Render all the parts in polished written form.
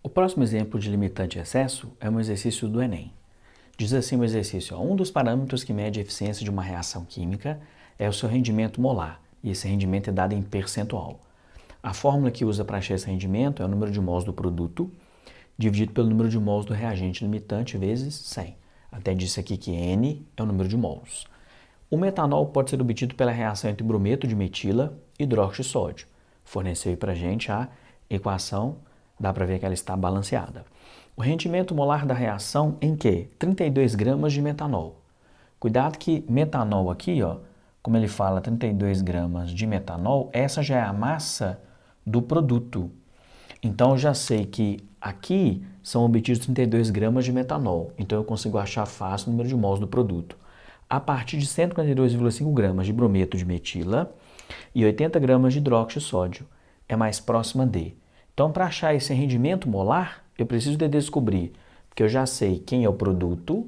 O próximo exemplo de limitante excesso é um exercício do Enem. Diz assim o exercício: um dos parâmetros que mede a eficiência de uma reação química é o seu rendimento molar, e esse rendimento é dado em percentual. A fórmula que usa para achar esse rendimento é o número de mols do produto dividido pelo número de mols do reagente limitante vezes 100. Até disse aqui que N é o número de mols. O metanol pode ser obtido pela reação entre brometo de metila e hidróxido de sódio. Forneceu aí para a gente a equação, dá para ver que ela está balanceada. O rendimento molar da reação em que? 32 gramas de metanol. Cuidado que metanol aqui, ó, como ele fala 32 gramas de metanol, essa já é a massa do produto. Então eu já sei que aqui são obtidos 32 gramas de metanol, então eu consigo achar fácil o número de mols do produto. A partir de 142,5 gramas de brometo de metila e 80 gramas de hidróxido de sódio, é mais próxima de. Então, para achar esse rendimento molar, eu preciso de descobrir, porque eu já sei quem é o produto,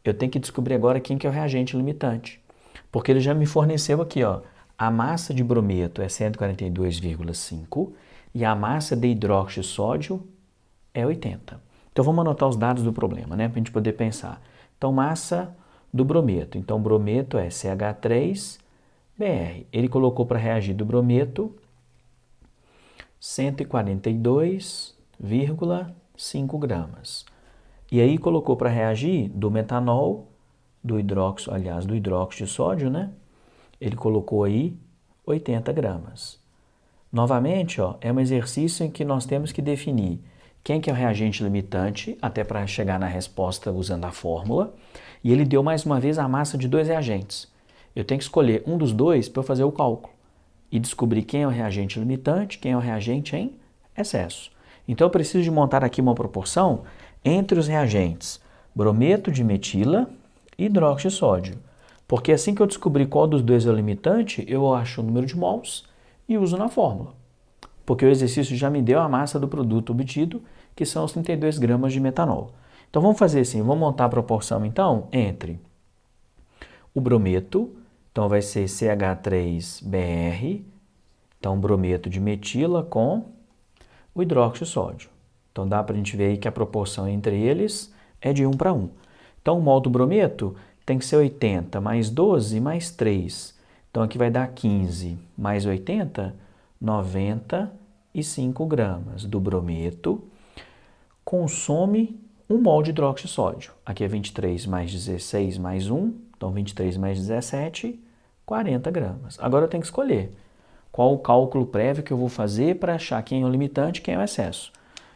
eu tenho que descobrir agora quem que é o reagente limitante. Porque ele já me forneceu aqui, ó, a massa de brometo é 142,5 e a massa de hidróxido de sódio é 80. Então, vamos anotar os dados do problema, né, para a gente poder pensar. Então, massa do brometo. Então, brometo é CH3BR. Ele colocou para reagir do brometo 142,5 gramas. E aí colocou para reagir do metanol, do hidróxido de sódio, né? Ele colocou aí 80 gramas. Novamente, ó, é um exercício em que nós temos que definir quem que é o reagente limitante, até para chegar na resposta usando a fórmula. E ele deu mais uma vez a massa de dois reagentes. Eu tenho que escolher um dos dois para eu fazer o cálculo e descobrir quem é o reagente limitante, quem é o reagente em excesso. Então eu preciso de montar aqui uma proporção entre os reagentes brometo de metila e hidróxido de sódio. Porque assim que eu descobrir qual dos dois é o limitante, eu acho o número de mols e uso na fórmula. Porque o exercício já me deu a massa do produto obtido, que são os 32 gramas de metanol. Então vamos fazer assim, vamos montar a proporção então entre o brometo, então vai ser CH3BR, então brometo de metila com o hidróxido de sódio. Então dá para a gente ver aí que a proporção entre eles é de 1 para 1. Então o mol do brometo tem que ser 80 mais 12 mais 3. Então aqui vai dar 15 mais 80, 95 gramas do brometo. Consome 1 mol de hidróxido de sódio. Aqui é 23 mais 16 mais 1, então 23 mais 17, 40 gramas. Agora eu tenho que escolher qual o cálculo prévio que eu vou fazer para achar quem é o limitante e quem é o excesso.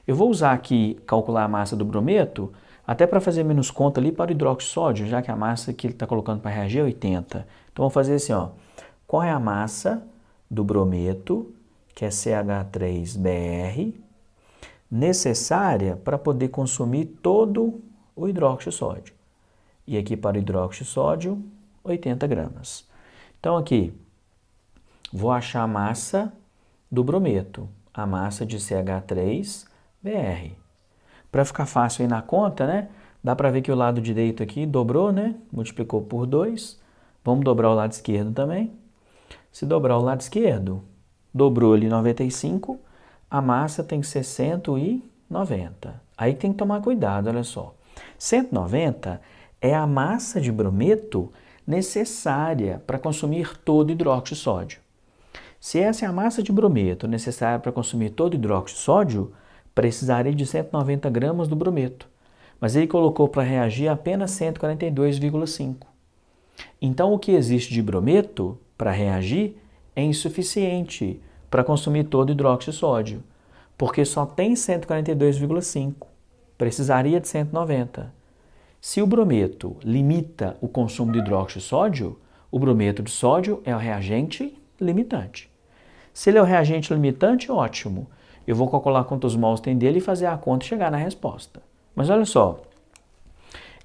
Eu vou usar aqui, calcular a massa do brometo, até para fazer menos conta ali para o hidróxido de sódio, já que a massa que ele está colocando para reagir é 80. Então, vamos fazer assim, ó. Qual é a massa do brometo, que é CH3BR, necessária para poder consumir todo o hidróxido de sódio? E aqui para o hidróxido de sódio, 80 gramas. Então, aqui, vou achar a massa do brometo, a massa de CH3BR. Para ficar fácil aí na conta, né? Dá para ver que o lado direito aqui dobrou, né? Multiplicou por 2. Vamos dobrar o lado esquerdo também. Se dobrar o lado esquerdo, dobrou ali 95, a massa tem que ser 190. Aí tem que tomar cuidado, olha só. 190 é a massa de brometo necessária para consumir todo o hidróxido de sódio. Se essa é a massa de brometo necessária para consumir todo o hidróxido de sódio, precisaria de 190 gramas do brometo. Mas ele colocou para reagir apenas 142,5. Então o que existe de brometo para reagir é insuficiente para consumir todo o hidróxido de sódio, porque só tem 142,5. Precisaria de 190. Se o brometo limita o consumo de hidróxido de sódio, o brometo de sódio é o reagente limitante. Se ele é o reagente limitante, ótimo. Eu vou calcular quantos mols tem dele e fazer a conta e chegar na resposta. Mas olha só,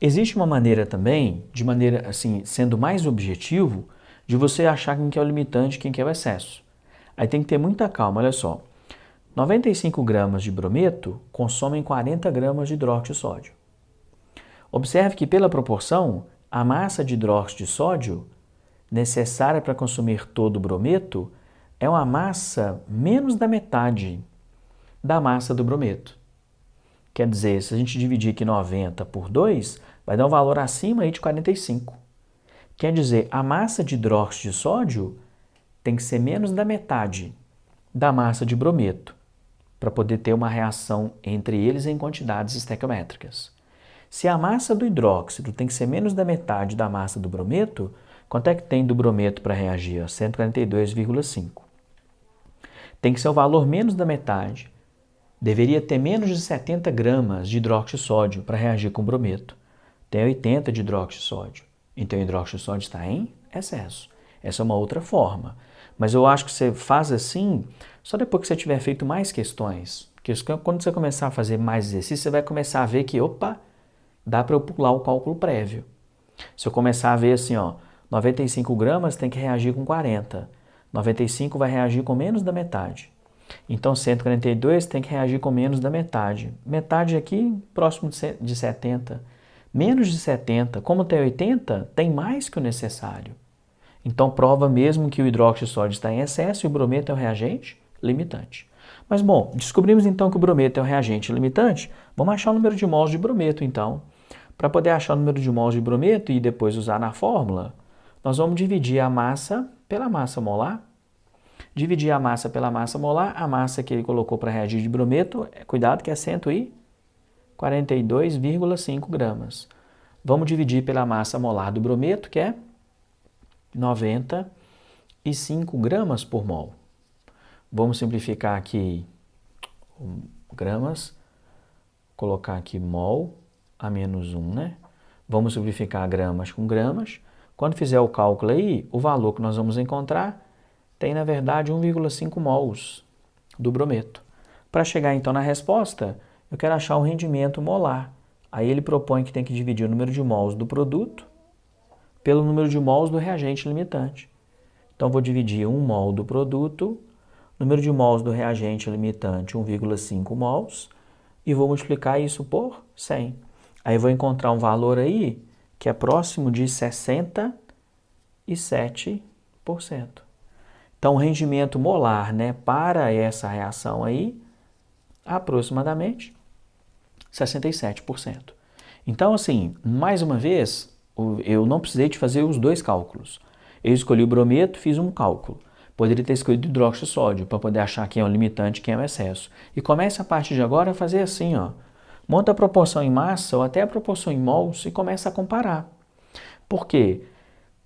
existe uma maneira também, de maneira assim, sendo mais objetivo, de você achar quem que é o limitante e quem que é o excesso. Aí tem que ter muita calma, olha só. 95 gramas de brometo consomem 40 gramas de hidróxido de sódio. Observe que pela proporção, a massa de hidróxido de sódio necessária para consumir todo o brometo é uma massa menos da metade da massa do brometo. Quer dizer, se a gente dividir aqui 90 por 2, vai dar um valor acima aí de 45. Quer dizer, a massa de hidróxido de sódio tem que ser menos da metade da massa de brometo, para poder ter uma reação entre eles em quantidades estequiométricas. Se a massa do hidróxido tem que ser menos da metade da massa do brometo, quanto é que tem do brometo para reagir? 142,5. Tem que ser o valor menos da metade. Deveria ter menos de 70 gramas de hidróxido de sódio para reagir com o brometo. Tem 80 de hidróxido de sódio. Então o hidróxido de sódio está em excesso. Essa é uma outra forma. Mas eu acho que você faz assim só depois que você tiver feito mais questões. Porque quando você começar a fazer mais exercício, você vai começar a ver que, opa, dá para eu pular o cálculo prévio. Se eu começar a ver assim, ó, 95 gramas tem que reagir com 40. 95 vai reagir com menos da metade. Então 142 tem que reagir com menos da metade. Metade aqui, próximo de 70. Menos de 70, como tem 80, tem mais que o necessário. Então prova mesmo que o hidróxido de sódio está em excesso e o brometo é um reagente limitante. Mas bom, descobrimos então que o brometo é um reagente limitante, vamos achar o número de mols de brometo então. Para poder achar o número de mols de brometo e depois usar na fórmula, nós vamos dividir a massa pela massa molar. Dividir a massa pela massa molar, a massa que ele colocou para reagir de brometo, cuidado que é 142,5 gramas. Vamos dividir pela massa molar do brometo, que é 95 gramas por mol. Vamos simplificar aqui gramas, colocar aqui mol a menos 1, né? Vamos simplificar gramas com gramas. Quando fizer o cálculo aí, o valor que nós vamos encontrar tem, na verdade, 1,5 mols do brometo. Para chegar, então, na resposta, eu quero achar o rendimento molar. Aí ele propõe que tem que dividir o número de mols do produto pelo número de mols do reagente limitante. Então, vou dividir 1 mol do produto, número de mols do reagente limitante, 1,5 mols, e vou multiplicar isso por 100. Aí vou encontrar um valor aí que é próximo de 67%. Então, o rendimento molar, né, para essa reação aí, aproximadamente 67%. Então, assim, mais uma vez, eu não precisei de fazer os dois cálculos. Eu escolhi o brometo, fiz um cálculo. Poderia ter escolhido hidróxido de sódio para poder achar quem é o limitante e quem é o excesso. E começa a partir de agora a fazer assim, ó. Monta a proporção em massa ou até a proporção em mols e começa a comparar. Por quê?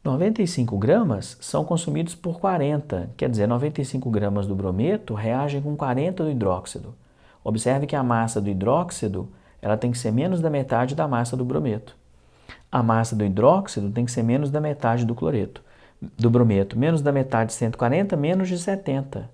95 gramas são consumidos por 40, quer dizer, 95 gramas do brometo reagem com 40 do hidróxido. Observe que a massa do hidróxido ela tem que ser menos da metade da massa do brometo. A massa do hidróxido tem que ser menos da metade do cloreto, do brometo. Menos da metade de 140, menos de 70.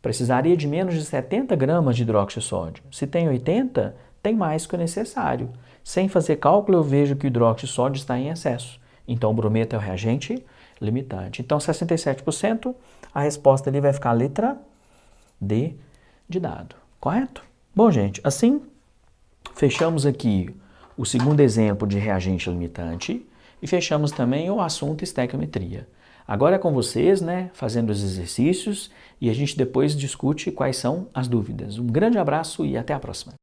Precisaria de menos de 70 gramas de hidróxido de sódio. Se tem 80, tem mais que o necessário. Sem fazer cálculo, eu vejo que o hidróxido de sódio está em excesso. Então, o brometo é o reagente limitante. Então, 67%, a resposta ali vai ficar a letra D de dado. Correto? Bom, gente, assim, fechamos aqui o segundo exemplo de reagente limitante e fechamos também o assunto estequiometria. Agora é com vocês, né, fazendo os exercícios e a gente depois discute quais são as dúvidas. Um grande abraço e até a próxima.